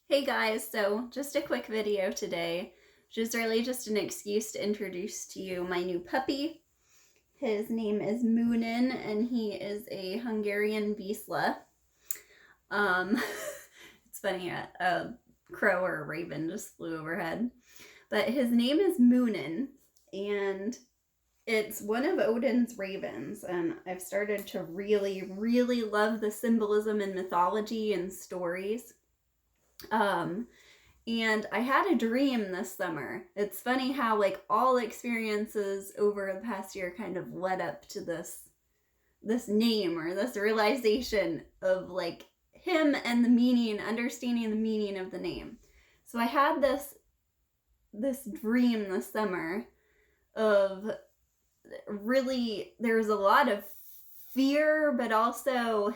Hey guys, so just a quick video today, which is really just an excuse to introduce to you my new puppy. His name is Moonen and he is a Hungarian Vizsla. Um, it's funny, a crow or a raven just flew overhead. But his name is Moonen and it's one of Odin's ravens, and I've started to really love the symbolism in mythology and stories. Um, And I had a dream this summer. It's funny how like all experiences over the past year kind of led up to this name or this realization of like him and the meaning, understanding the meaning of the name. So I had this dream this summer of really there's a lot of fear, but also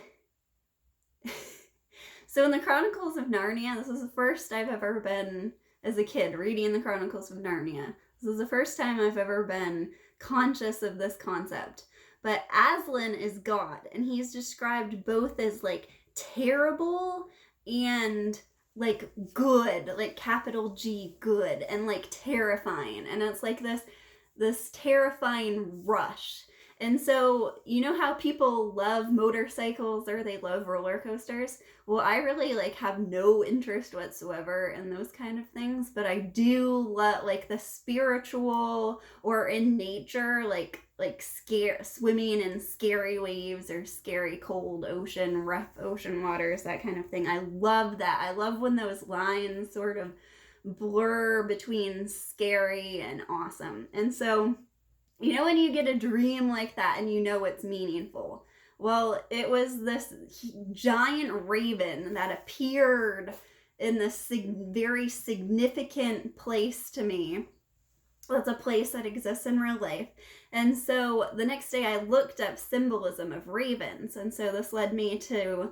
so in the Chronicles of Narnia, this is the first I've ever been, as a kid, reading the Chronicles of Narnia. This is the first time I've ever been conscious of this concept. But Aslan is God, and he's described both as like terrible and like good, like capital G good, and like terrifying. And it's like this terrifying rush. And so, you know how people love motorcycles or they love roller coasters? Well, I really like have no interest whatsoever in those kind of things, but I do love like the spiritual or in nature, like scare swimming in scary waves or scary cold ocean, rough ocean waters, that kind of thing. I love that. I love when those lines sort of blur between scary and awesome. And so, you know when you get a dream like that and you know it's meaningful? Well, it was this giant raven that appeared in this very significant place to me. That's a place that exists in real life. And so the next day I looked up symbolism of ravens. And so this led me to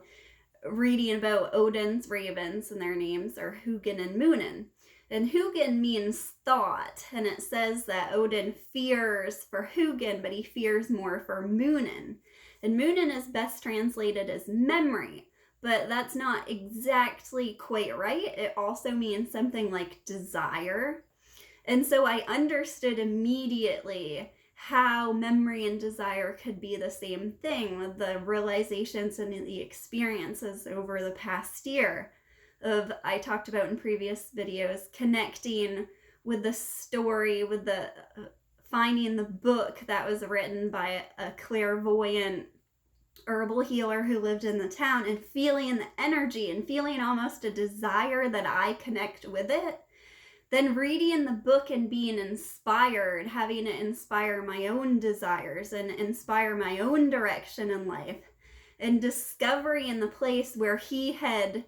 reading about Odin's ravens, and their names are Hugin and Moonen. And Hugin means thought, and it says that Odin fears for Hugin, but he fears more for Moonen. And Moonen is best translated as memory, but that's not exactly quite right. It also means something like desire. And so I understood immediately how memory and desire could be the same thing with the realizations and the experiences over the past year of I talked about in previous videos, connecting with the story, with the finding the book that was written by a clairvoyant herbal healer who lived in the town, and feeling the energy and feeling almost a desire that I connect with it. Then reading the book and being inspired, having it inspire my own desires and inspire my own direction in life, and discovering the place where he had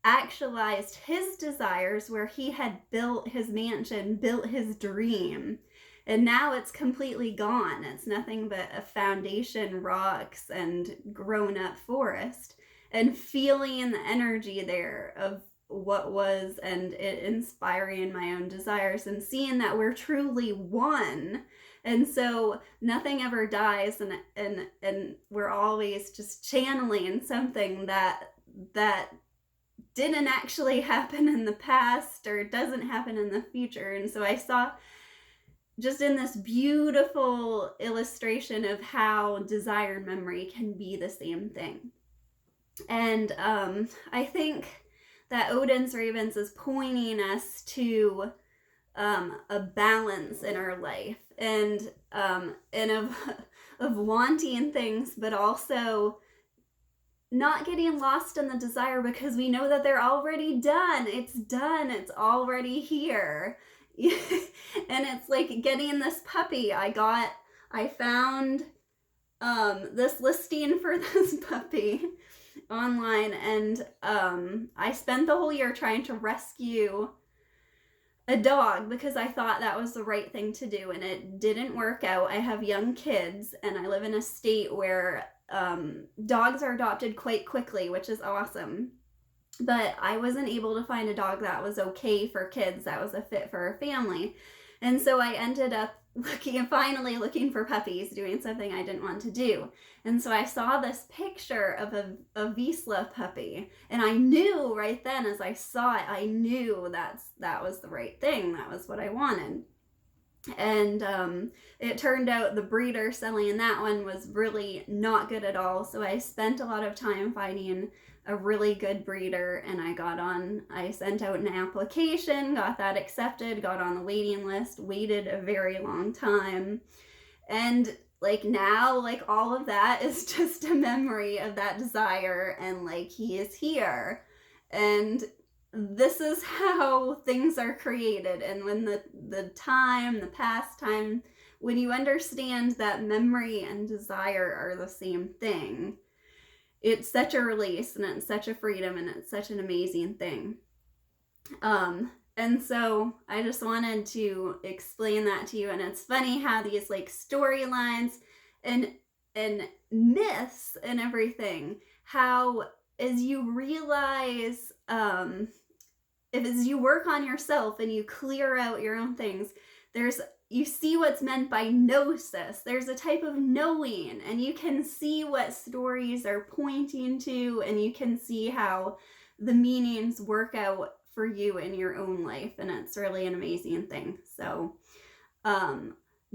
actualized his desires, where he had built his mansion, built his dream. And now it's completely gone. It's nothing but a foundation, rocks, and grown up forest. And feeling the energy there of what was, and it inspiring my own desires and seeing that we're truly one. And so nothing ever dies, and we're always just channeling something that didn't actually happen in the past or doesn't happen in the future. And so I saw just in this beautiful illustration of how desire and memory can be the same thing. And I think that Odin's ravens is pointing us to a balance in our life, and of wanting things, but also not getting lost in the desire, because we know that they're already done. It's done. It's already here. And it's like getting this puppy. I found this listing for this puppy online, and I spent the whole year trying to rescue a dog because I thought that was the right thing to do, and it didn't work out. I have young kids, and I live in a state where dogs are adopted quite quickly, which is awesome. But I wasn't able to find a dog that was okay for kids, that was a fit for a family. And so I ended up finally looking for puppies, doing something I didn't want to do. And so I saw this picture of a Vizsla puppy, and I knew right then as I saw it, I knew that was the right thing. That was what I wanted. And it turned out the breeder selling that one was really not good at all. So I spent a lot of time finding a really good breeder, and I sent out an application, got that accepted, got on the waiting list, waited a very long time. And like now, like all of that is just a memory of that desire, and like he is here. And this is how things are created. And when the past time, when you understand that memory and desire are the same thing, it's such a release, and it's such a freedom, and it's such an amazing thing. And so I just wanted to explain that to you. And it's funny how these like storylines and myths and everything, how as you realize, as you work on yourself and you clear out your own things, you see what's meant by gnosis. There's a type of knowing, and you can see what stories are pointing to, and you can see how the meanings work out for you in your own life, and it's really an amazing thing. So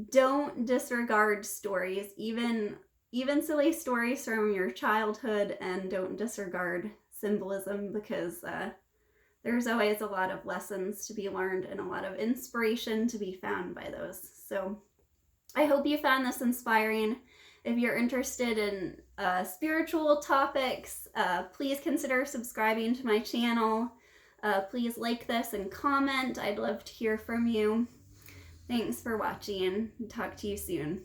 don't disregard stories, even silly stories from your childhood, and don't disregard symbolism, because there's always a lot of lessons to be learned and a lot of inspiration to be found by those. So I hope you found this inspiring. If you're interested in spiritual topics, please consider subscribing to my channel. Please like this and comment. I'd love to hear from you. Thanks for watching. Talk to you soon.